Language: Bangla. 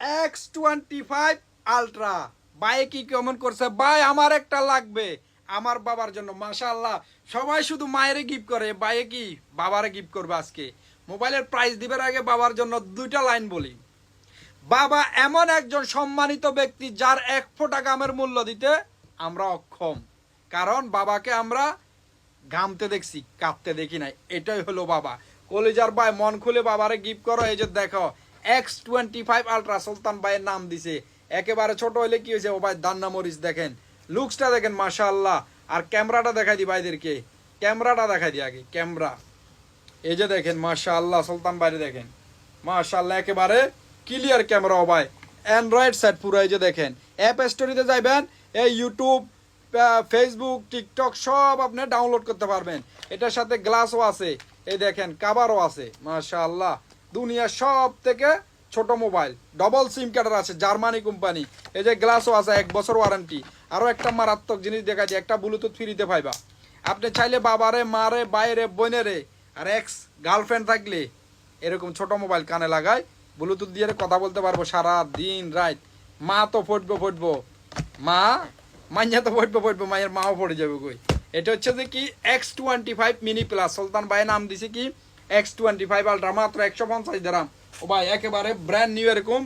X25 আলট্রা ভাই কি কেমন করছে ভাই? আমার একটা লাগবে আমার বাবার জন্য। মাশাআল্লাহ, সবাই শুধু মায়েরে গিফট করে, ভাই কি বাবারে গিফট করবে আজকে। মোবাইলের প্রাইস দিবার আগে বাবার জন্য দুইটা লাইন বলি। বাবা এমন একজন সম্মানিত ব্যক্তি যার এক ফোঁটা গামের মূল্য দিতে আমরা অক্ষম। কারণ বাবাকে আমরা ঘামতে দেখছি, কাঁপতে দেখি নাই। এটাই হলো বাবা। কলিজার ভাই, মন খুলে বাবারে গিফট করো। এই যে দেখো X25 আলট্রা, সুলতান ভাইয়ের নাম দিছে। একেবারে ছোট হইলে কি হয়েছে ও ভাই, দান্না মরিচ দেখেন, লুকসটা দেখেন মাশাআল্লাহ। আর ক্যামেরাটা দেখাই দি ভাইদেরকে, ক্যামেরাটা দেখাই দি আগে। ক্যামেরা এই যে দেখেন মাশাআল্লাহ, সুলতান ভাইরে দেখেন মাশাআল্লাহ, একেবারে ক্লিয়ার ক্যামেরা ও ভাই। অ্যান্ড্রয়েড সেট পুরো। এই যে দেখেন, অ্যাপ স্টোরিতে যাইবেন, এই ইউটিউব, ফেসবুক, টিকটক সব আপনি ডাউনলোড করতে পারবেন। এটার সাথে গ্লাসও আছে, এই দেখেন কাভারও আছে মাশাআল্লাহ। দুনিয়ার সব থেকে ছোট মোবাইল, ডবল সিম কার্ডের আছে, জার্মানি কোম্পানি। এই যে গ্লাসও আছে, 1 বছর ওয়ারেন্টি। আরও একটা মারাত্মক জিনিস দেখা যায়, একটা ব্লুটুথ ফ্রিতে পাইবা। আপনি চাইলে বাবারে, মারে, বাইরে, বোনেরে আর এক্স গার্লফ্রেন্ড থাকলে এরকম ছোট মোবাইল কানে লাগায় ব্লুটুথ দিয়ে কথা বলতে পারবো সারা দিন রাত। মা তো ফুটবো, মা মাইয়া তো ফুটবো, মায়ের মাও পড়ে যাবে কই। এটা হচ্ছে যে কি X25 মিনি প্লাস। সুলতান ভাই নাম দিছে কি X25 আলট্রা, মাত্র 150 দিরাম ও ভাই, একেবারে ব্র্যান্ড নিউ এরকম।